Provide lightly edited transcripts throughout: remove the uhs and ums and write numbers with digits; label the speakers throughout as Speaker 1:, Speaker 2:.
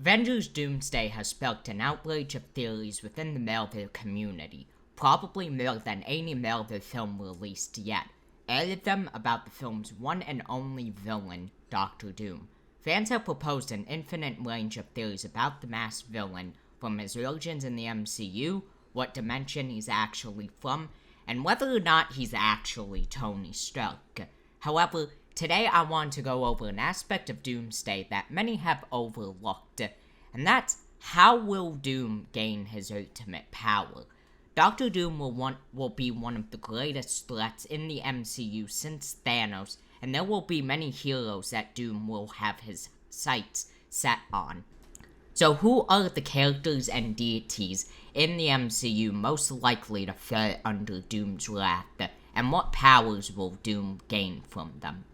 Speaker 1: Avengers Doomsday has sparked an outrage of theories within the Marvel community, probably more than any Marvel film released yet, all of them about the film's one and only villain, Doctor Doom. Fans have proposed an infinite range of theories about the masked villain, from his origins in the MCU, what dimension he's actually from, and whether or not he's actually Tony Stark. However, today I want to go over an aspect of Doomsday that many have overlooked, and that's how will Doom gain his ultimate power. Doctor Doom will be one of the greatest threats in the MCU since Thanos, and there will be many heroes that Doom will have his sights set on. So who are the characters and deities in the MCU most likely to fall under Doom's wrath, and what powers will Doom gain from them?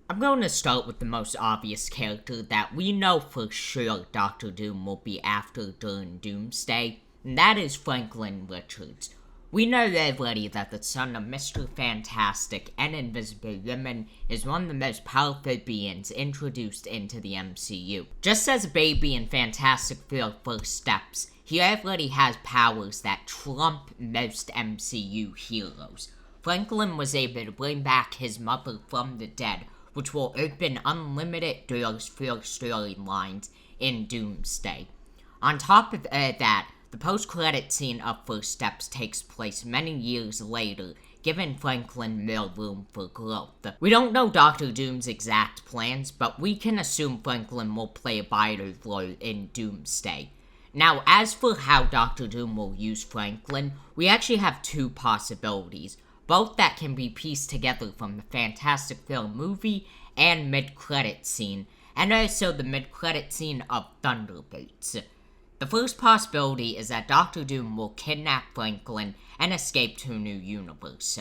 Speaker 1: I'm going to start with the most obvious character that we know for sure Doctor Doom will be after during Doomsday, and that is Franklin Richards. We know already that the son of Mr. Fantastic and Invisible Woman is one of the most powerful beings introduced into the MCU. Just as a baby in Fantastic Four first steps, he already has powers that trump most MCU heroes. Franklin was able to bring back his mother from the dead, which will open unlimited doors for storylines in Doomsday. On top of that, the post-credit scene of First Steps takes place many years later, giving Franklin more room for growth. We don't know Doctor Doom's exact plans, but we can assume Franklin will play a vital role in Doomsday. Now, as for how Doctor Doom will use Franklin, we actually have two possibilities, both that can be pieced together from the Fantastic Four movie and mid-credit scene, and also the mid-credit scene of Thunderbolts. The first possibility is that Doctor Doom will kidnap Franklin and escape to a new universe.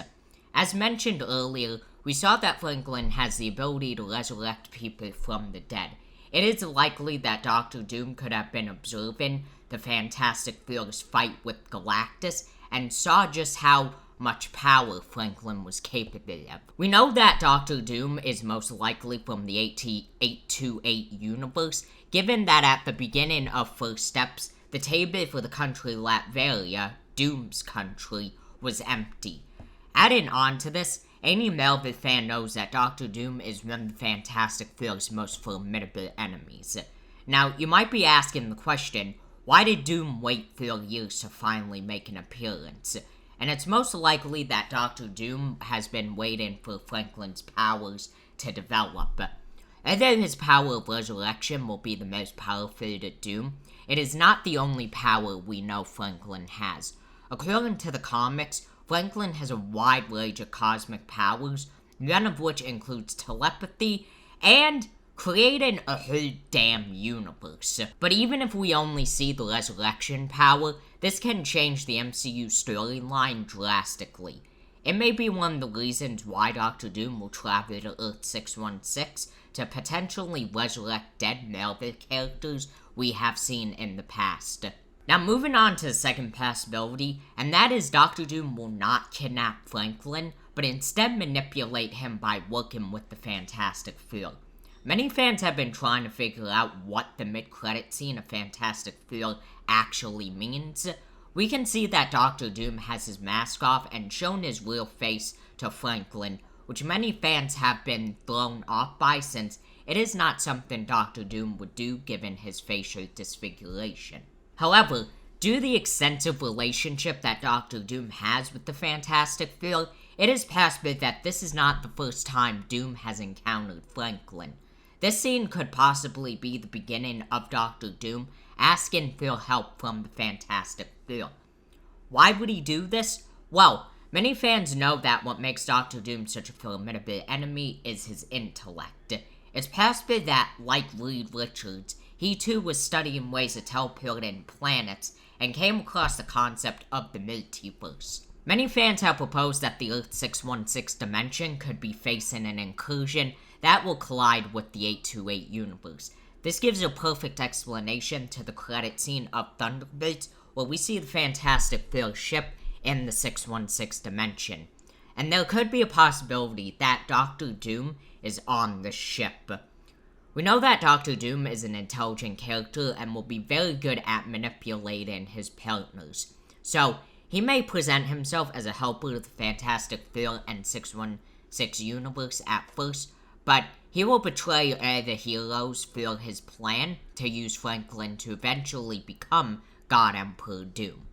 Speaker 1: As mentioned earlier, we saw that Franklin has the ability to resurrect people from the dead. It is likely that Doctor Doom could have been observing the Fantastic Four's fight with Galactus and saw just how much power Franklin was capable of. We know that Doctor Doom is most likely from the 828 universe, given that at the beginning of First Steps, the table for the country Latveria, Doom's country, was empty. Adding on to this, any Marvel fan knows that Doctor Doom is one of the Fantastic Four's most formidable enemies. Now, you might be asking the question, why did Doom wait 4 years to finally make an appearance? And it's most likely that Doctor Doom has been waiting for Franklin's powers to develop. Although his power of resurrection will be the most powerful to Doom, it is not the only power we know Franklin has. According to the comics, Franklin has a wide range of cosmic powers, none of which includes telepathy and creating a whole damn universe. But even if we only see the resurrection power, this can change the MCU storyline drastically. It may be one of the reasons why Doctor Doom will travel to Earth 616 to potentially resurrect dead Marvel characters we have seen in the past. Now moving on to the second possibility, and that is Doctor Doom will not kidnap Franklin, but instead manipulate him by working with the Fantastic Four. Many fans have been trying to figure out what the mid-credit scene of Fantastic Four actually means. We can see that Doctor Doom has his mask off and shown his real face to Franklin, which many fans have been thrown off by since it is not something Doctor Doom would do given his facial disfiguration. However, due to the extensive relationship that Doctor Doom has with the Fantastic Four, it is possible that this is not the first time Doom has encountered Franklin. This scene could possibly be the beginning of Doctor Doom asking for help from the Fantastic Four. Why would he do this? Well, many fans know that what makes Doctor Doom such a formidable enemy is his intellect. It's possible that, like Reed Richards, he too was studying ways of teleporting planets and came across the concept of the multiverse. Many fans have proposed that the Earth 616 dimension could be facing an incursion that will collide with the 828 universe. This gives a perfect explanation to the credit scene of Thunderbolts, where we see the Fantastic Four ship in the 616 dimension. And there could be a possibility that Doctor Doom is on the ship. We know that Doctor Doom is an intelligent character and will be very good at manipulating his partners. So, he may present himself as a helper of the Fantastic Four and 616 universe at first, but he will betray the heroes for his plan to use Franklin to eventually become God Emperor Doom.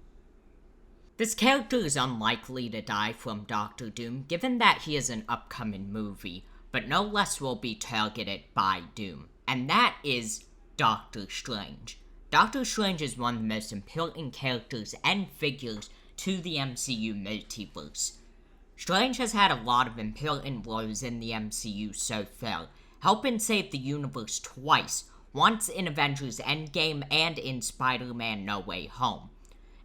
Speaker 1: This character is unlikely to die from Doctor Doom, given that he is an upcoming movie, but no less will be targeted by Doom, and that is Doctor Strange. Doctor Strange is one of the most important characters and figures to the MCU multiverse. Strange has had a lot of important roles in the MCU so far, helping save the universe twice, once in Avengers Endgame and in Spider-Man No Way Home.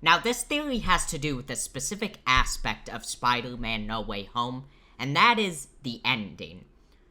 Speaker 1: Now, this theory has to do with a specific aspect of Spider-Man No Way Home, and that is the ending.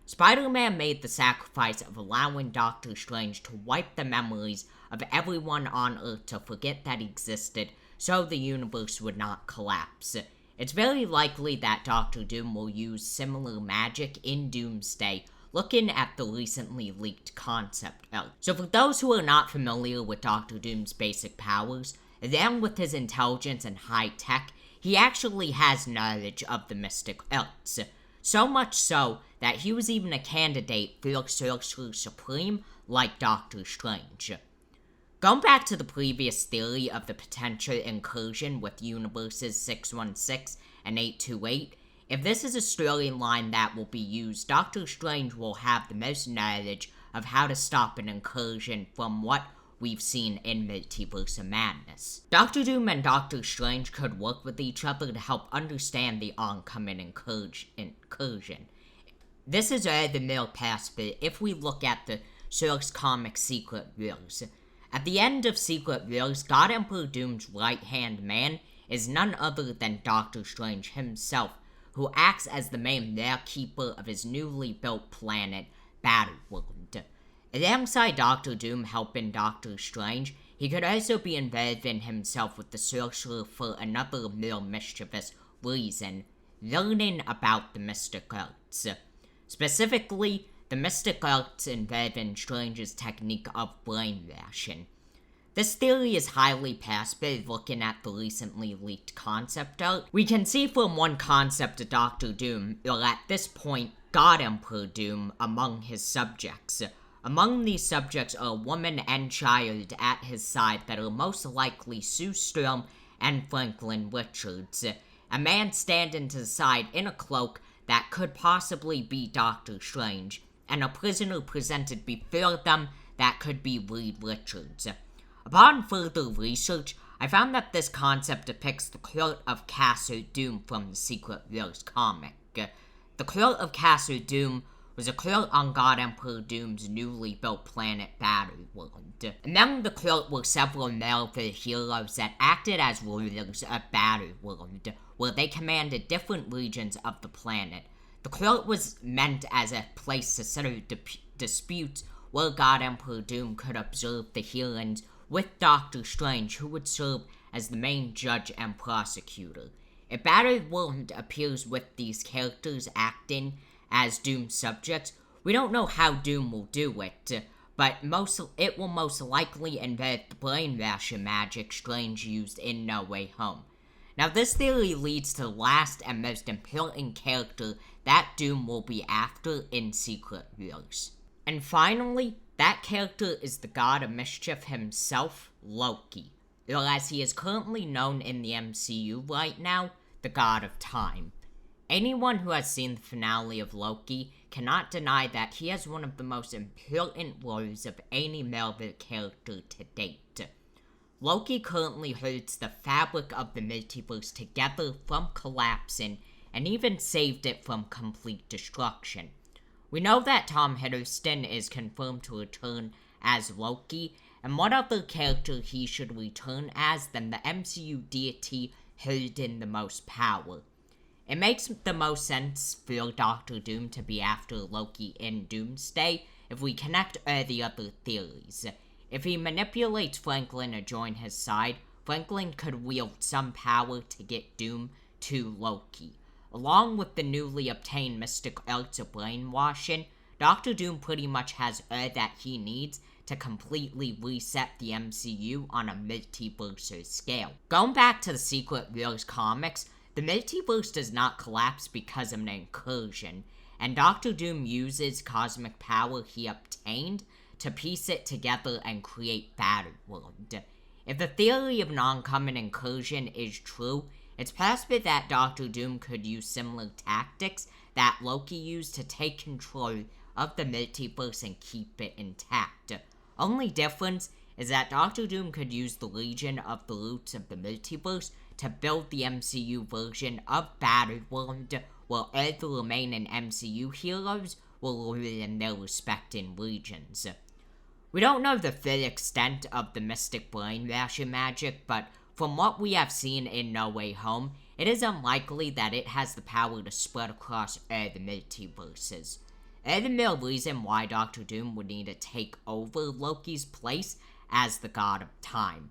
Speaker 1: Spider-Man made the sacrifice of allowing Doctor Strange to wipe the memories of everyone on Earth to forget that he existed, so the universe would not collapse. It's very likely that Doctor Doom will use similar magic in Doomsday, looking at the recently leaked concept art. So for those who are not familiar with Doctor Doom's basic powers, along with his intelligence and high tech, he actually has knowledge of the mystic arts. So much so that he was even a candidate for Sorcerer Supreme like Doctor Strange. Going back to the previous theory of the potential incursion with universes 616 and 828, if this is a storyline that will be used, Doctor Strange will have the most knowledge of how to stop an incursion from what we've seen in Multiverse of Madness. Doctor Doom and Doctor Strange could work with each other to help understand the oncoming incursion. This is the middle possible if we look at the Source Comics Secret Wars. At the end of Secret Wars, God Emperor Doom's right-hand man is none other than Doctor Strange himself, who acts as the main keeper of his newly built planet, Battleworld. Alongside Doctor Doom helping Doctor Strange, he could also be involving himself with the Sorcerer for another more mischievous reason, learning about the mystic arts. Specifically, the mystic arts involving Strange's technique of brainwashing. This theory is highly possible looking at the recently leaked concept art. We can see from one concept of Doctor Doom, or at this point, God Emperor Doom, among his subjects. Among these subjects are a woman and child at his side that are most likely Sue Storm and Franklin Richards. A man standing to the side in a cloak that could possibly be Doctor Strange, and a prisoner presented before them that could be Reed Richards. Upon further research, I found that this concept depicts the Court of Castle Doom from the Secret Wars comic. The Court of Castle Doom was a court on God Emperor Doom's newly built planet Battleworld. Among the court were several Marvel heroes that acted as rulers of Battleworld, where they commanded different regions of the planet. The court was meant as a place to settle disputes where God Emperor Doom could observe the hearings with Doctor Strange, who would serve as the main judge and prosecutor. If Battleworld appears with these characters acting as Doom subjects, we don't know how Doom will do it, but it will most likely involve the brainwashing magic Strange used in No Way Home. Now, this theory leads to the last and most important character that Doom will be after in Secret Wars. And finally, that character is the god of mischief himself, Loki, or as he is currently known in the MCU right now, the god of time. Anyone who has seen the finale of Loki cannot deny that he has one of the most important roles of any Marvel character to date. Loki currently holds the fabric of the multiverse together from collapsing, and even saved it from complete destruction. We know that Tom Hiddleston is confirmed to return as Loki, and what other character he should return as than the MCU deity holding the most power. It makes the most sense for Doctor Doom to be after Loki in Doomsday if we connect all the other theories. If he manipulates Franklin to join his side, Franklin could wield some power to get Doom to Loki. Along with the newly obtained mystic arts of brainwashing, Doctor Doom pretty much has all that he needs to completely reset the MCU on a multiverse scale. Going back to the Secret Wars comics, the multiverse does not collapse because of an incursion, and Doctor Doom uses cosmic power he obtained to piece it together and create Battleworld. If the theory of an oncoming incursion is true, it's possible that Doctor Doom could use similar tactics that Loki used to take control of the multiverse and keep it intact. Only difference is that Doctor Doom could use the Legion of the Roots of the Multiverse to build the MCU version of Battleworld, while all the remaining MCU heroes will rule in their respective regions. We don't know the full extent of the Mystic Brainwashing magic, but from what we have seen in No Way Home, it is unlikely that it has the power to spread across all the multiverses. And the real reason why Doctor Doom would need to take over Loki's place as the God of Time.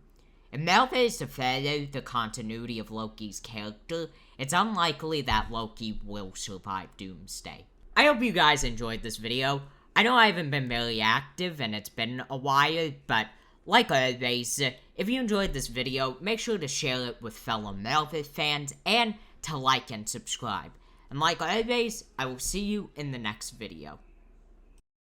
Speaker 1: If Marvel is to follow the continuity of Loki's character, it's unlikely that Loki will survive Doomsday. I hope you guys enjoyed this video. I know I haven't been very active and it's been a while, but like always, if you enjoyed this video, make sure to share it with fellow Marvel fans and to like and subscribe. And like always, I will see you in the next video.